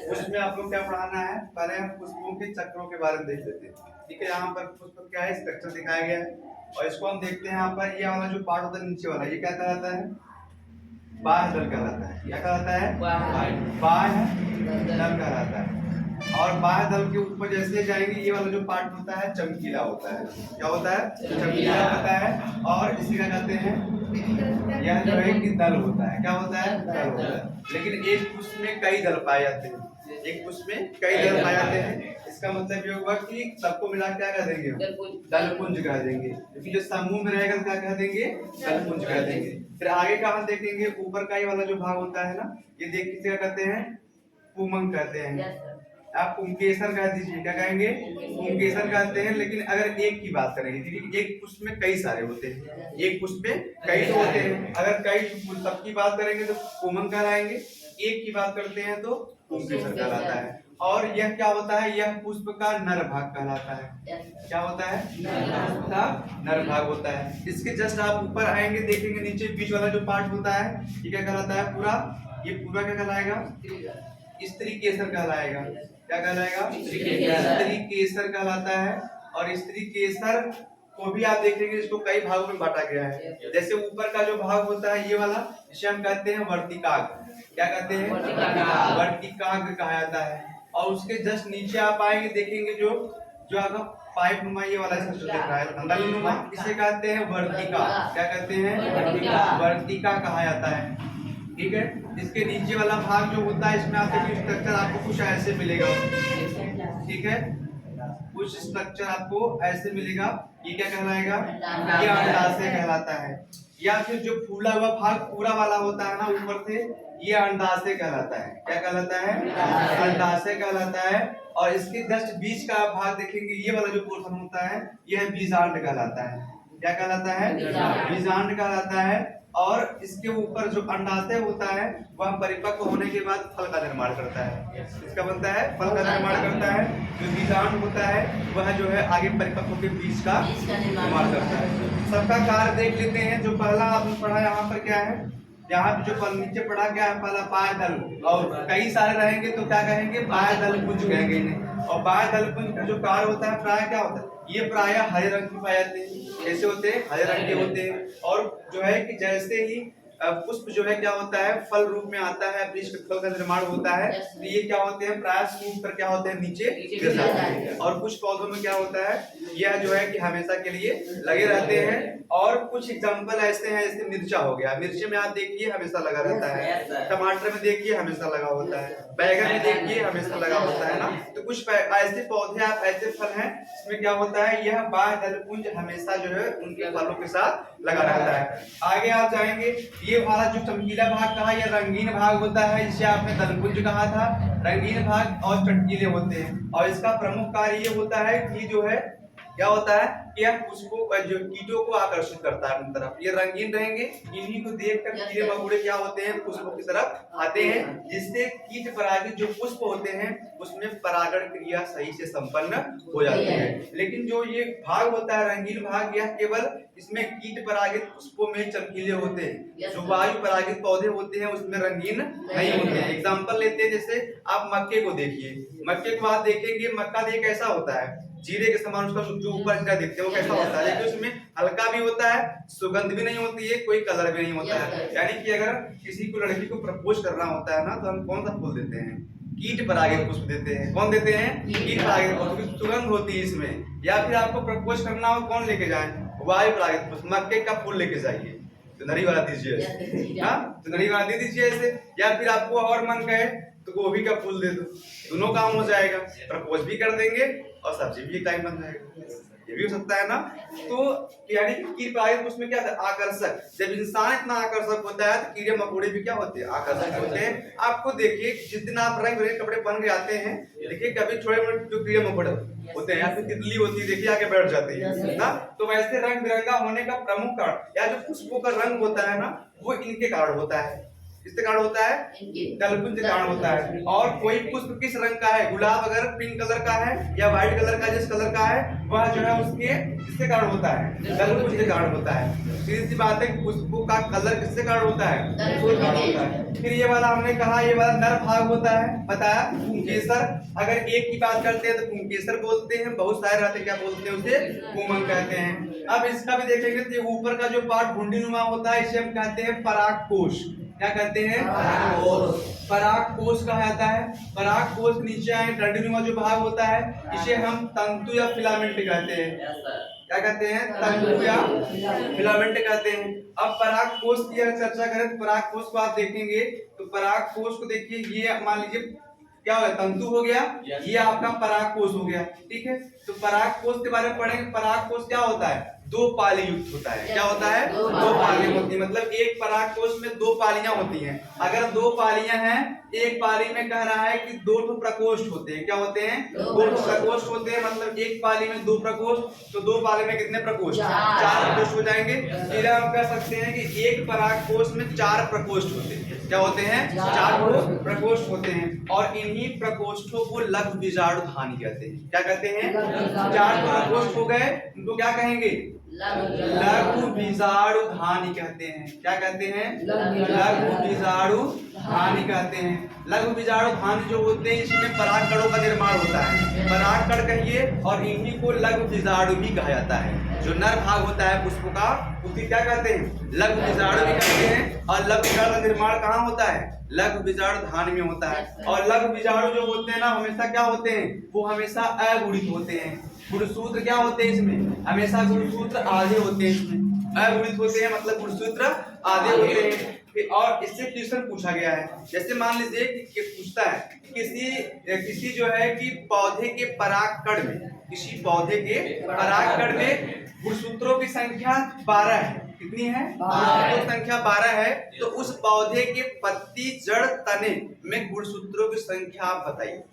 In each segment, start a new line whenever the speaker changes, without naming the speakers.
उसमें आप लोग क्या पढ़ाना है, पहले हम पुष्पों के चक्रों के बारे में देख लेते हैं। ठीक है, यहाँ पर पुष्प क्या है, स्ट्रक्चर दिखाया गया है और इसको हम देखते हैं। यहाँ पर ये वाला जो पार्ट होता है नीचे वाला, ये क्या कहलाता है, बाह्य दल कहलाता है। क्या कहलाता है, बाह्य दल कहलाता है। और बाह्य दल के ऊपर जैसे जाएंगे ये वाला जो पार्ट होता है चमकीला होता है। क्या होता है, चमकीला होता है। और इसे क्या कहते हैं, यह जो है कि दल होता है। क्या होता है, दल होता है। लेकिन एक पुष्प में कई दल पाए जाते हैं, एक पुष्प में कई दल पाए जाते हैं। इसका मतलब ये होगा कि सबको मिला क्या कह देंगे, दलपुंज कह देंगे। क्योंकि जो समूह में रहेगा क्या कह देंगे, दलपुंज कह देंगे। फिर आगे कहाँ देखेंगे, ऊपर का ही वाला जो भाग होता है ना, ये देख किसे क्या कहते हैं, पुमंग कहते हैं। आप पुंकेसर कह दीजिए, क्या कहेंगे, पुंकेसर कहते हैं। लेकिन अगर एक की बात करेंगे, क्योंकि एक पुष्प में कई सारे होते हैं, एक पुष्प में कई तो होते हैं। अगर कई सबकी बात करेंगे तो पुमंग कहलाएंगे, एक की बात करते हैं तो पुंकेसर कहलाता है। और यह क्या होता है, यह पुष्प का नर भाग कहलाता है। क्या होता है, पुष्प का नर भाग होता है। इसके जस्ट आप ऊपर आएंगे, देखेंगे नीचे बीच वाला जो पार्ट होता है ये क्या कहलाता है, पूरा, ये पूरा क्या कहलाएगा, स्त्री केसर कहलाएगा। क्या कहलाएगा, स्त्री केसर कहलाता है। और स्त्री केसर को भी आप देखेंगे, इसको कई भागों में बांटा गया है। जैसे ऊपर का जो भाग होता है ये वाला, इसे हम कहते हैं वर्तिकाग्र। क्या कहते हैं, वर्तिकाग्र कहा जाता है। और उसके जस्ट नीचे आप आएंगे, देखेंगे जो जो आपका पाइप नुमा ये वाला दिख रहा है, नल नुमा, इसे कहते हैं वर्तिका। क्या कहते हैं, वर्तिका कहा जाता है। ठीक है, इसके नीचे वाला भाग जो होता है, इसमें आपको स्ट्रक्चर आपको कुछ ऐसे मिलेगा। ठीक है, कुछ स्ट्रक्चर आपको ऐसे मिलेगा। ये क्या कहलाएगा, ये अंडाशय कहलाता है। या फिर जो फूला हुआ भाग पूरा वाला होता है ना ऊपर से, ये अंडाशय कहलाता है। क्या कहलाता है, अंडाशय कहलाता है। और इसके जस्ट बीच का भाग देखेंगे, ये वाला जो पोर्शन होता है यह बीजांड कहलाता है। क्या कहलाता है, बीजांड कहलाता है। और इसके ऊपर जो अंडाशय होता है वह परिपक्व होने के बाद फल का निर्माण करता है। इसका बनता है, फल का निर्माण करता है। जो बीजांड होता है वह जो है आगे परिपक्व के बीज का निर्माण करता है। सबका कार्य देख लेते हैं। जो पहला आपने पढ़ा यहाँ पर क्या है, यहाँ जो नीचे पढ़ा क्या है, पहला बाह्य दल। और कई सारे रहेंगे तो क्या कहेंगे, बाह्य दल पुंज कहेंगे इन्हें। और बाह्य दल पुंज का जो कार्य होता है प्राय क्या होता है, ये प्राय हरे रंग के पाए जाते हैं। कैसे होते हैं, हरे रंग के होते हैं। और जो है कि जैसे ही पुष्प जो है क्या होता है, फल रूप में आता है, बीज के फल का निर्माण होता है, तो ये क्या होते हैं, प्राय सूख कर क्या होते हैं, नीचे गिर जाते हैं। और कुछ पौधों में क्या होता है, यह जो है कि हमेशा के लिए लगे रहते हैं। और कुछ एग्जाम्पल ऐसे हैं, जैसे मिर्चा हो गया, मिर्ची में आप देखिए हमेशा लगा रहता है, टमाटर में देखिए हमेशा लगा होता है, बैगन में देखिए हमेशा लगा होता है ना। तो कुछ ऐसे पौधे, आप ऐसे फल हैं इसमें क्या होता है, यह बाह्य दल पुंज हमेशा जो है उनके फलों के साथ लगा रहता है। आगे आप जाएंगे, ये वाला जो चमकीला भाग कहा, यह रंगीन भाग होता है, जिसे आपने दलपुंज कहा था। रंगीन भाग और चटकीले होते हैं। और इसका प्रमुख कार्य ये होता है कि जो है क्या होता है कि यह पुष्पों जो कीटों को आकर्षित करता है अपनी तरफ। ये रंगीन रहेंगे, इन्हीं को देखकर कीड़े मकोड़े क्या होते हैं, पुष्पों की तरफ आते हैं, जिससे कीट परागित जो पुष्प होते हैं उसमें परागण क्रिया सही से संपन्न हो जाती है। लेकिन जो ये भाग होता है रंगीन भाग, यह केवल इसमें कीट परागित पुष्पों में चमकीले होते हैं। जो वायु परागित पौधे होते हैं उसमें रंगीन नहीं होते हैं। एग्जाम्पल लेते हैं, जैसे आप मक्के को देखिए, मक्के को आप देखेंगे, मक्का देख कैसा होता है, जीरे के समान उसका जो ऊपर का देखते हैं वो कैसा होता है, लेकिन उसमें हल्का भी होता है, सुगंध भी नहीं होती है, कोई कलर भी नहीं होता है। यानी कि अगर किसी को लड़की को प्रपोज करना होता है ना, तो हम कौन सा फूल देते हैं, कीट परागित पुष्प देते हैं। कौन देते हैं, कीट परागित पुष्प, सुगंध होती है इसमें। या फिर आपको प्रपोज करना हो, कौन लेके जाए, वायु परागित पुष्प, मक्के का फूल लेके जाइए, तो नरी वाला दीजिए, हाँ तो नरी वाला दे दीजिए ऐसे। या फिर आपको और मन कहे तो गोभी का फूल दे दो, दोनों काम हो जाएगा, प्रपोज भी कर देंगे और सब्जी भी टाइम बन जाएगा। ये भी हो सकता है ना। तो यानी कि परागित पुष्प में क्या है, आकर्षक। जब इंसान इतना आकर्षक होता है तो कीड़े मकोड़े भी क्या होते हैं, आकर्षक होते हैं। आपको देखिए जिस दिन आप रंग बिरंगे कपड़े पहन के आते हैं, देखिए कभी छोटे मोटे जो कीड़े मकोड़े होते हैं या फिर तितली होती है, देखिए आके बैठ जाती है ना। तो वैसे रंग बिरंगा होने का प्रमुख कारण या जो पुष्पों का रंग होता है ना, वो इनके कारण होता है। किससे कारण होता है? दलपुंज से कारण होता है। और कोई पुष्प किस रंग का है, गुलाब अगर पिंक कलर का है या व्हाइट कलर का, जिस कलर का है वह जो है उसके किससे कारण होता है? दलपुंज से कारण होता है। सीधी सी बात है, पुष्पों का कलर किससे कारण होता है? दलपुंज कारण होता है। फिर ये वाला हमने कहा, ये वाला नर भाग होता है, बताया पुंकेसर। अगर एक की बात करते हैं तो पुंकेसर बोलते हैं, बहुत सारे रहते क्या बोलते हैं उसे? पुमंग कहते हैं। अब इसका भी देखेंगे तो ऊपर का जो पार्ट घुंडीनुमा होता है इसे हम कहते हैं परागकोश। क्या कहते हैं? परागकोश कहा जाता है। परागकोश नीचे आए डंडीनुमा जो भाग होता है इसे हम तंतु या फिलामेंट कहते हैं। क्या कहते हैं? तंतु या फिलामेंट कहते हैं। अब परागकोश की अगर चर्चा करें तो परागकोश को आप देखेंगे तो परागकोश को देखिए, ये मान लीजिए क्या हो गया? तंतु हो गया, ये आपका परागकोश हो गया। ठीक है, तो परागकोश के बारे में पढ़ेंगे। परागकोश क्या होता है? दो पाली युक्त होता है। क्या होता है? दो पालियां होती है, मतलब एक परागकोश में दो पालियां होती हैं। अगर दो पालियां हैं, एक पाली में कह रहा है कि दो ठो प्रकोष्ठ होते हैं। क्या होते हैं? दो ठो प्रकोष्ठ होते हैं, मतलब एक पाली में दो प्रकोष्ठ, तो दो पाली में कितने प्रकोष्ठ? चार प्रकोष्ठ हो जाएंगे। फिर हम कह सकते हैं कि एक परागकोश में चार प्रकोष्ठ होते हैं। क्या होते हैं? चार प्रकोष्ठ होते हैं, और इन्हीं प्रकोष्ठों को लघु बीजाणु धानी कहते हैं। क्या कहते हैं? चार प्रकोष्ठ हो गए, उनको क्या कहेंगे? लघु बीजाणु धानी कहते हैं। क्या कहते हैं? लघु बीजाणु धानी कहते हैं। लघु बीजाणु धानी जो होते हैं इसमें परागकणों का निर्माण होता है, परागकण कहिए, और इन्हीं को लघु बीजाणु भी कहा जाता है। जो नर भाग होता है पुष्प का उसे क्या कहते हैं? लघु बीजाणु भी कहते हैं। और लघु बीजाणु का निर्माण कहाँ होता है? लघु बीजाणु धानी में होता है। और लघु बीजाणु जो होते हैं ना, हमेशा क्या होते हैं? वो हमेशा अगुणित होते हैं। गुणसूत्र क्या होते हैं इसमें? हमेशा गुणसूत्र आधे होते हैं इसमें। अगुणित होते हैं मतलब गुणसूत्र आधे होते हैं। और इससे क्वेश्चन पूछा गया है, जैसे मान लीजिए कि पूछता है किसी जो है कि पौधे के परागकण में, किसी पौधे के परागकण में गुणसूत्रों की संख्या 12 है। कितनी है? गुणसूत्रों की संख्या 12 है। तो उस पौधे के पत्ती, जड़, तने में गुणसूत्रों की संख्या आप बताइए।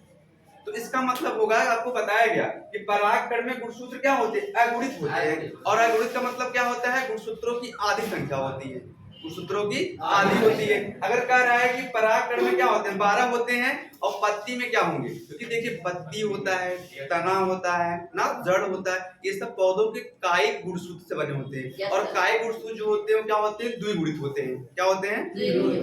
तो इसका मतलब होगा, आपको बताया गया कि परागकण में गुणसूत्र क्या होते हैं? अगुणित होते हैं। और अगुणित का मतलब क्या होता है? गुणसूत्रों की आधी संख्या होती है, गुणसूत्रों की आधी होती है। अगर कह रहा है कि परागकण में क्या होते हैं? 12 होते हैं, और पत्ती में क्या होंगे? क्योंकि देखिए पत्ती होता है, तना होता है ना, जड़ होता है, ये सब पौधों के कायिक गुणसूत्र से बने होते हैं। और कायिक गुणसूत्र जो होते हैं वो क्या होते हैं? द्विगुणित होते हैं। क्या होते हैं?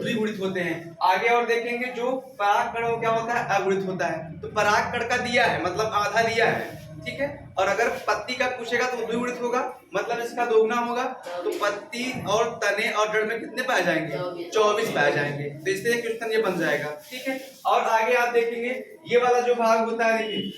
द्विगुणित होते हैं। आगे और देखेंगे जो परागकण वो क्या होता है? अगुणित होता है। तो परागकण का दिया है मतलब आधा लिया है, ठीक है। और अगर पत्ती का पूछेगा तो द्विगुणित होगा, मतलब इसका दोगुना होगा। तो पत्ती और तने और जड़ में कितने पाए जाएंगे? 24 पाए जाएंगे। तो इससे क्वेश्चन ये बन जाएगा, ठीक है। और आगे आप देखेंगे ये वाला जो भाग होता है, देखिए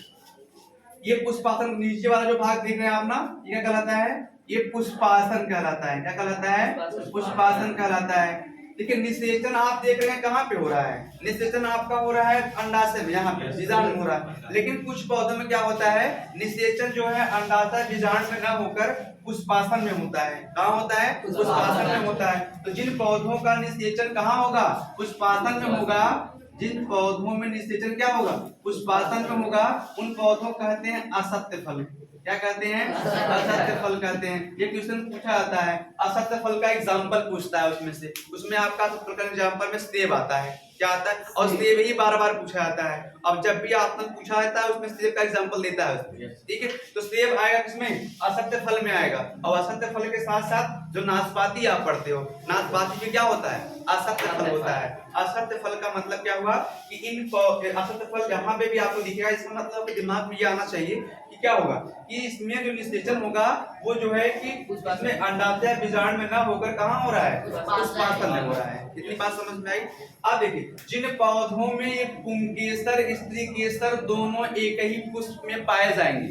ये पुष्पासन, नीचे वाला जो भाग देख रहे हैं आप ना, ये क्या कहलाता है? ये पुष्पासन कहलाता है। क्या कहलाता है? पुष्पासन कहलाता है। देखिए निषेचन आप देख रहे हैं कहाँ पे हो रहा है? निषेचन आपका हो रहा है अंडाशय में, यहाँ पे बीजांड में हो रहा है। लेकिन कुछ पौधों में क्या होता है? निषेचन जो है अंडाशय बीजांड में न होकर पुष्पासन में होता है। कहाँ होता है? पुष्पासन में होता है। तो जिन पौधों का निषेचन कहाँ होगा? पुष्पासन में होगा। जिन पौधों में निषेचन क्या होगा? पुष्पासन में होगा, उन पौधों कहते हैं असत्य फल। क्या कहते हैं? असत्य फल कहते हैं। ये क्वेश्चन पूछा जाता है, असत्य फल का एग्जांपल पूछता है उसमें से। उसमें आपका एग्जांपल में सेब आता है। क्या आता है? और सेब ही बार बार पूछा जाता है। अब जब भी आपने पूछा जाता है उसमें सेब का एग्जांपल देता है उसमें, ठीक है। तो सेब आएगा किसमें? असत्य फल में आएगा। और असत्य फल के साथ साथ जो नाशपाती आप पढ़ते हो, नाशपाती में क्या होता है? असत्य फल होता है। असत्य फल का मतलब क्या हुआ कि इन असत्य फल जहां पे भी आपको दिखेगा, इसका मतलब दिमाग में ये आना चाहिए कि क्या होगा कि इसमें जो निषेचन होगा वो जो है कि इसमें अंडाशय बीजांड में ना होकर कहाँ हो रहा है? पुष्पासन में हो रहा है। इतनी बात समझ में आई? अब देखिए जिन पौधों में ये पुंकेसर, स्त्री केसर दोनों एक ही पुष्प में पाए जाएंगे,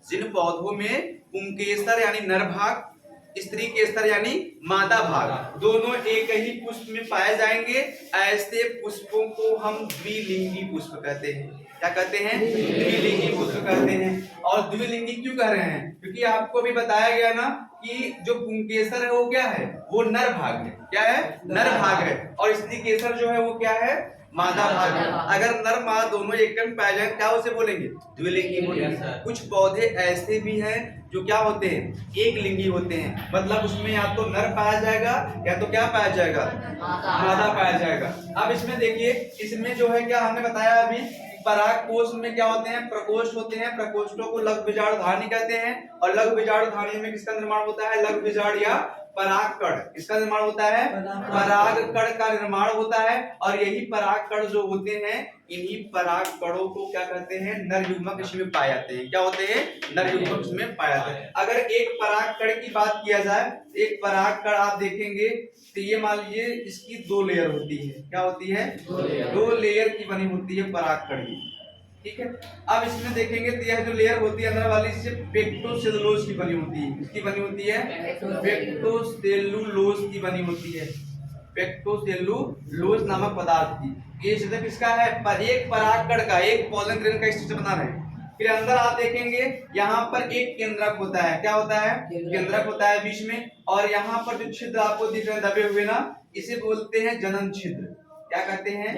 जिन पौधों में पुंकेसर यानी नर भाग, स्त्री केसर यानी मादा भाग, दोनों एक ही पुष्प में पाए जाएंगे, ऐसे पुष्पों को हम द्विलिंगी पुष्प कहते हैं। क्या कहते हैं? द्विलिंगी पुष्प कहते हैं। और द्विलिंगी क्यों कह रहे हैं? क्योंकि आपको भी बताया गया ना कि जो पुंकेसर है वो क्या है? वो नर भाग है। क्या है? नर भाग है। और स्त्री केसर जो है वो क्या है? मादा भाग। अगर नर मादा दोनों एक में पाए जाए क्या उसे बोलेंगे? द्विलिंगी बोलेंगे। कुछ पौधे ऐसे भी हैं जो क्या होते हैं? एक लिंगी होते हैं, मतलब उसमें या तो नर पाया जाएगा या तो क्या पाया जाएगा? मादा पाया जाएगा। अब इसमें देखिए, इसमें जो है क्या हमने बताया अभी, परागकोश में क्या होते हैं? प्रकोष्ठ होते हैं। प्रकोष्ठों को लघु बीजाणुधानी कहते हैं। और लघु बीजाणुधानी में किसका निर्माण होता है? लघु बीजाणु या परागकण। किसका निर्माण होता है? परागकण का निर्माण होता है। और यही परागकण जो होते हैं, इन्हीं परागकणों को क्या कहते हैं? नर युग्मक इसमें पाए जाते हैं। क्या होते हैं? नर युग्मक इसमें पाए जाते हैं। अगर एक परागकण की बात किया जाए, एक परागकण आप देखेंगे तो ये मान लीजिए इसकी 2 लेयर होती है। क्या होती है? 2 लेयर की बनी होती है परागकण की। ठीक है। अब इसमें देखेंगे तो यह जो लेयर होती है अंदर वाली, इससे पेक्टोसेलुलोज की बनी होती है। किसकी बनी होती है? पेक्टोसेलुलोज की बनी होती है। पेक्टोसेलुलोज नामक पदार्थ की। ये स्ट्रक्चर किसका है? पर एक परागकण का, एक पॉलन ग्रेन का स्ट्रक्चर बना रहे हैं। फिर अंदर आप देखेंगे यहाँ पर एक केंद्रक होता है। क्या होता है? केंद्रक होता है बीच में। और यहाँ पर जो छिद्र आपको दिख रहे हैं दबे हुए ना, इसे बोलते हैं जनन छिद्र। क्या कहते हैं?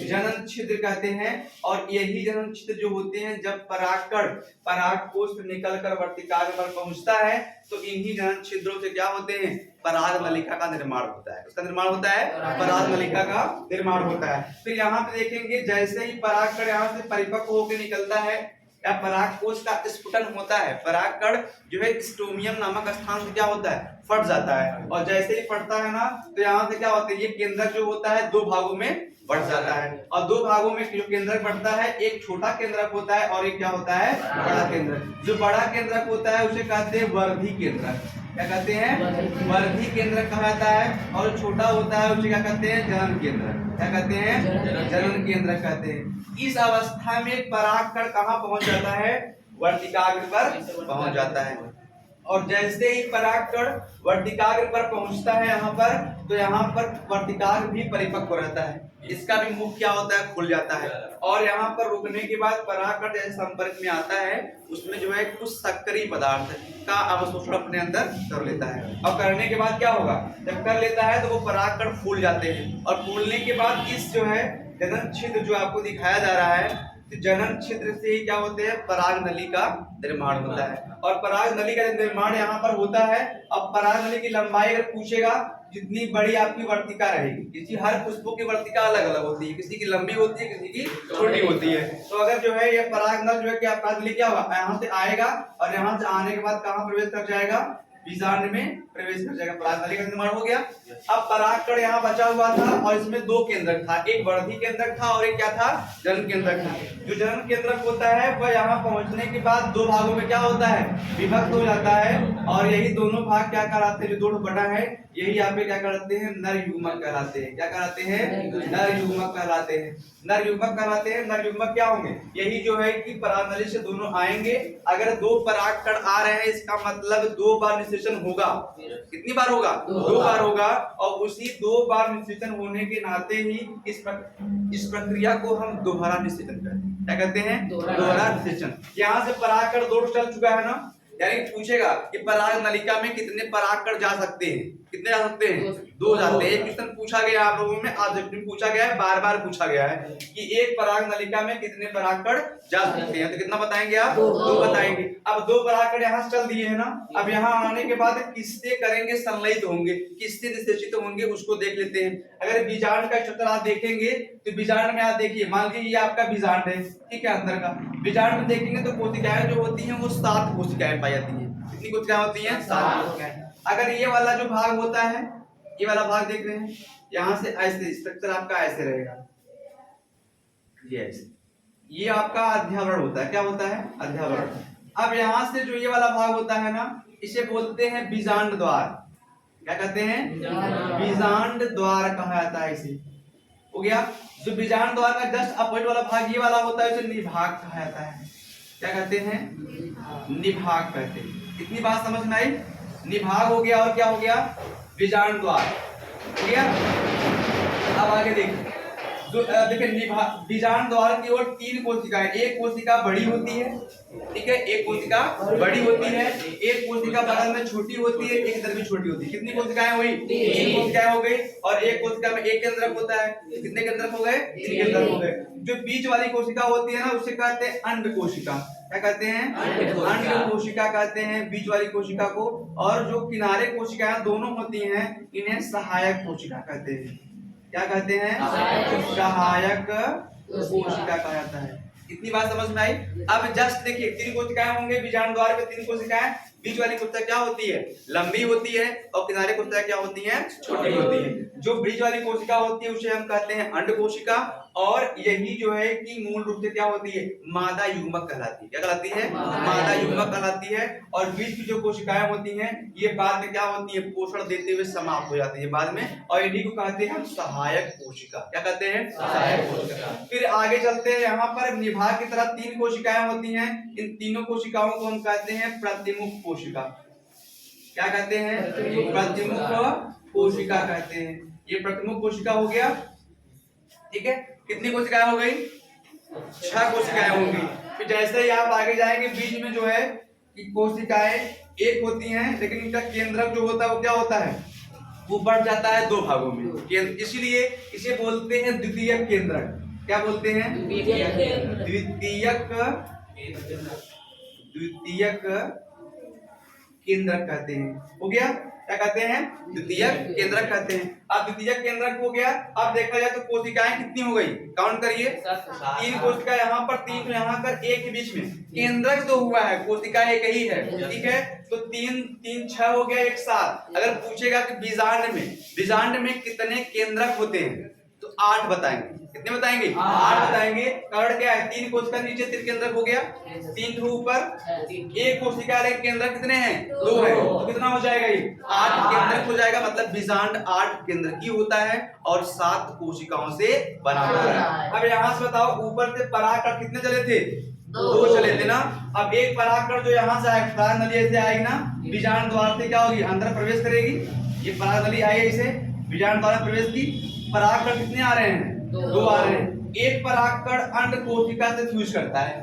जनन छिद्र कहते हैं। और यही जनन छिद्र जो होते हैं, जब परागकण परागकोश से निकलकर वर्तिकाग्र पर पहुंचता है तो इन्हीं जनन छिद्रों से क्या होते हैं? पराग नलिका का निर्माण होता है। उसका निर्माण होता है, पराग नलिका का निर्माण होता है। फिर यहाँ पे देखेंगे, जैसे ही परागकण यहाँ से परिपक्व होकर निकलता है या परागकोश का स्फुटन होता है, परागकण जो है स्टोमियम नामक स्थान से क्या होता है? फट जाता है। और जैसे ही फटता है ना, तो यहाँ से क्या होता है? ये केंद्रक जो होता है 2 भागों में बढ़ जाता है। और 2 भागों में जो केंद्रक बढ़ता है, एक छोटा केंद्रक होता है और एक क्या होता है? बड़ा केंद्रक। जो बड़ा केंद्रक होता है उसे कहते हैं वर्धी केंद्रक। क्या कहते हैं? वर्धी केंद्रक कहा जाता है। और छोटा होता है उसे क्या कहते हैं? जनन केंद्रक। क्या कहते हैं? जनन केंद्रक कहते हैं। इस अवस्था में परागकण कहाँ पहुंच जाता है? वर्तिकाग्र पर पहुंच जाता है। और जैसे ही परागकण वर्तिकाग्र पर पहुंचता है यहाँ पर, तो यहाँ पर वर्तिकाग्र भी परिपक्व रहता है। इसका भी मुख क्या होता है? खुल जाता है। और यहाँ पर रुकने के बाद परागकण जैसे संपर्क में आता है, उसमें जो है कुछ सक्रिय पदार्थ का अवशोषण अपने अंदर कर लेता है। और करने के बाद क्या होगा? जब कर लेता है तो वो परागकण फूल जाते हैं। और फूलने के बाद इस जो है जनन छिद्र जो आपको दिखाया जा रहा है, तो जनन छिद्र से ही क्या होते हैं? पराग नली का निर्माण होता है। और पराग नली का निर्माण यहाँ पर होता है। अब पराग नली की लंबाई अगर पूछेगा, जितनी बड़ी आपकी वर्तिका रहेगी, किसी हर पुष्पों की वर्तिका अलग अलग होती है, किसी की लंबी होती है, किसी की छोटी होती है। तो अगर जो है ये पराग नल जो है क्या पराग नली क्या होगा? यहाँ से आएगा और यहाँ से आने के बाद कहाँ प्रवेश कर जाएगा? बीजांड में प्रवेश कर जाएगा। पराग नली का निर्माण हो गया। अब परागकण यहाँ बचा हुआ था और इसमें 2 केंद्रक था, एक वर्धी केंद्रक था और एक क्या था? जनन केंद्रक था। जो जनन केंद्रक होता है वह यहाँ पहुंचने के बाद 2 भागों में क्या होता है? विभक्त हो जाता है। और यही दोनों भाग क्या कहलाते हैं? जो 2 बटा है, यही यहाँ पे क्या कहलाते हैं? नर युग्मक कहलाते हैं। क्या कहलाते हैं? नर युग्मक कहलाते हैं। नर युग्मक कहलाते हैं। नर युग्मक क्या होंगे? यही जो है कि पराग नली से दोनों आएंगे। अगर 2 परागकण आ रहे हैं, इसका मतलब 2 बार निषेचन होगा। कितनी बार होगा? 2 बार होगा। और उसी 2 बार निषेचन होने के नाते ही इस प्रक्रिया को हम दोहरा निषेचन कहते हैं। क्या कहते हैं? दोहरा निषेचन। यहाँ से परागकण 2 चल चुका है ना, यानी पूछेगा कि पराग नलिका में कितने परागकण जा सकते हैं? कितने जा सकते हैं? 2 जाते हैं। एक क्वेश्चन पूछा गया आप लोगों में, आज पूछा गया है, बार बार पूछा गया है कि एक पराग नलिका में कितने परागकण जा सकते हैं। तो कितना बताएंगे आप? 2 बताएंगे। अब 2 परागकण यहाँ से चल दिए है ना, अब यहाँ आने के बाद किससे करेंगे? संलयित होंगे। किससे निषेचित होंगे उसको देख लेते हैं। अगर बीजांड का स्ट्रक्चर आप देखेंगे तो बीजांड में आप देखिए, मान लीजिए ये आपका बीजांड है, ठीक है, अंदर का बीजांड में देखेंगे तो कोशिकाएं जो होती हैं वो 7 कोशिकाएं पाई जाती हैं। कितनी कोशिकाएं होती हैं? 7 कोशिकाएं। अगर ये वाला जो भाग होता है, ये वाला भाग देख रहे हैं, यहाँ से ऐसे स्ट्रक्चर आपका ऐसे रहेगा, ये ऐसे, ये आपका अध्यावरण होता है। क्या होता है? अध्यावरण। अब यहाँ से जो ये वाला भाग होता है ना, इसे बोलते हैं बीजांड द्वार। क्या कहते हैं? बीजांड द्वार कहा जाता है इसे। हो गया। जो बीजांड द्वार का जस्ट अपोजिट वाला भाग ये वाला होता है, उसे निभाग कहा जाता है। क्या कहते हैं? निभाग कहते हैं। इतनी बात समझ में आई? निभाग हो गया और क्या हो गया? बीजांड द्वार हो गया। अब आगे देखिए, जो देखिए बीजांड द्वार की ओर 3 कोशिकाएं, एक कोशिका बड़ी होती है, ठीक है, एक कोशिका बड़ी होती है, एक कोशिका बगल में छोटी होती है, एक इधर भी छोटी होती है। कितनी कोशिकाएं हुई? 3 कोशिकाएं हो गई। और एक कोशिका में एक केंद्रक होता है, कितने केंद्रक हो गए? 3 केंद्रक हो गए। जो बीच वाली कोशिका होती है ना, उसे कहते हैं अंड कोशिका। क्या कहते हैं? अंड कोशिका कहते हैं बीच वाली कोशिका को। और जो किनारे कोशिकाएं दोनों होती हैं, इन्हें सहायक कोशिका कहते हैं। क्या कहते हैं? सहायक कोशिका कहा जाता है। इतनी बात समझ में आई? अब जस्ट देखिए 3 कोशिकाएं होंगे बीजांड द्वार पे, 3 कोशिकाएं। बीच वाली कोशिका क्या होती है? लंबी होती है। और किनारे कोशिका क्या होती है? छोटी होती है। जो बीच वाली कोशिका होती है उसे हम कहते हैं अंड कोशिका। और यही जो है कि मूल रूप से क्या होती है? मादा युग्मक कहलाती है। क्या कहलाती है? मादा युग्मक कहलाती है। और बीच की जो कोशिकाएं होती हैं, ये बाद में क्या होती है? पोषण देते हुए समाप्त हो जाती है बाद में। और इन्हीं को कहते हैं हम सहायक कोशिका। क्या कहते हैं? सहायक कोशिका। फिर आगे चलते हैं, यहाँ पर निभा की तरह 3 कोशिकाएं होती हैं। इन तीनों कोशिकाओं को हम कहते हैं प्रतिमुख कोशिका। क्या कहते हैं? प्रतिमुख कोशिका कहते हैं। ये प्रतिमुख कोशिका हो गया, ठीक है। कितनी कोशिकाएं हो गई? 6 कोशिकाएं होंगी। फिर जैसे ही आप आगे जाएंगे, बीच में जो है कि कोशिकाएं एक होती हैं, लेकिन इनका केंद्रक जो होता है वो क्या होता है? वो बढ़ जाता है 2 भागों में। इसीलिए इसे बोलते हैं द्वितीयक केंद्रक। क्या बोलते हैं? द्वितीयक केंद्रक कहते हैं। हो गया? क्या कहते हैं? द्वितीयक केंद्रक कहते हैं। अब द्वितीयक केंद्रक हो गया। अब देखा जाए तो कोशिकाएं कितनी हो गई? काउंट करिए। 3 कोशिका यहाँ पर, 3 यहाँ पर, एक के बीच में केंद्रक तो हुआ है, कोशिका एक ही है, ठीक है। तो 3 6 हो गया, 1 7। अगर पूछेगा कि बीजांड में कितने केंद्रक होते हैं, तो 8 बताएंगे। कितने बताएंगे? 8 बताएंगे। कारण क्या है? 3 कोशिका नीचे, 3 केंद्रक हो गया, 3 ऊपर, एक कोशिका के केंद्रक कितने हैं? 2 है। तो कितना हो जाएगा? ये 8 केंद्रक हो जाएगा। मतलब बीजांड 8 केंद्रकीय होता है और 7 कोशिकाओं से बना होता है। अब यहाँ से बताओ, ऊपर से परागकण कितने चले थे? 2 चले थे ना। अब एक परागकण जो यहाँ से आएगा, पराग नली ऐसे आएगी ना, बीजांड द्वार से क्या होगी? अंदर प्रवेश करेगी। ये पराग नली आई है, इसे बीजांड द्वार प्रवेश की। परागकण कितने आ रहे हैं? 2 आ रहे हैं। एक परागकण अंड कोशिका से फ्यूज करता है।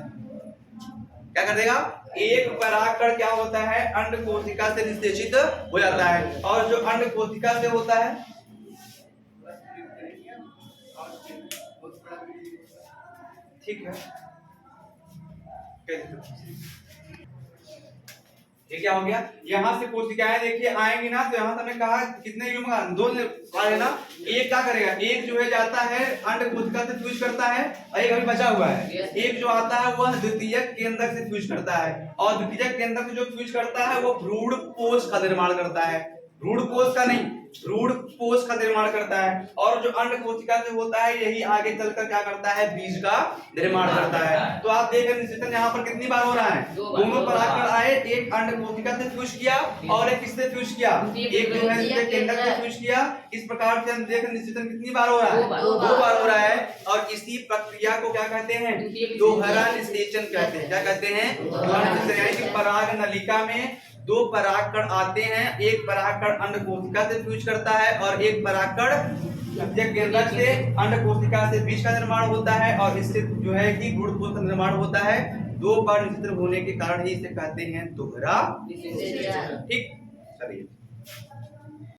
क्या कर देगा? एक परागकण क्या होता है? अंड कोशिका से निषेचित हो जाता है। और जो अंड कोशिका से होता है, ठीक है, ये क्या हो गया? यहाँ से कोशिकाएं देखिए आएंगी ना, तो यहाँ से हमने कहा कितने युग्मक? 2 आ रहे ना। एक क्या करेगा? एक जो है जाता है अंड कोशिका से फ्यूज करता है, और एक अभी बचा हुआ है। एक जो आता है वह द्वितीयक केंद्रक से फ्यूज करता है। और द्वितीयक केंद्रक से जो फ्यूज करता है वो भ्रूण कोश का निर्माण करता है। भ्रूण कोश का नहीं, भ्रूण कोश का निर्माण करता है। और जो अंड कोशिका से होता है, यही आगे चलकर क्या करता है? बीज का निर्माण करता है। तो आप देख रहे निषेचन यहाँ पर कितनी बार हो रहा है? दोनों परागकण आए, एक अंड कोशिका से फ्यूज किया और एक किससे फ्यूज किया? एक जो है द्वितीयक केंद्रक से फ्यूज किया। इस प्रकार से हम देख रहे निषेचन कितनी बार हो रहा है? 2 बार हो रहा है। और इसी प्रक्रिया को क्या कहते हैं? दोहरा निषेचन कहते हैं। क्या कहते हैं? दोहरा निषेचन। यानी कि पराग नलिका में 2 परागकण आते हैं, एक परागकण अंड कोशिका से फ्यूज करता है और एक परागकण द्वितीयक केंद्रक से अंड कोशिका से बीज का निर्माण होता है। और इससे जो है कि भ्रूण कोश का निर्माण होता है। 2 बार निषेचन होने के कारण ही इसे कहते हैं दोहरा निषेचन। ठीक, चलिए।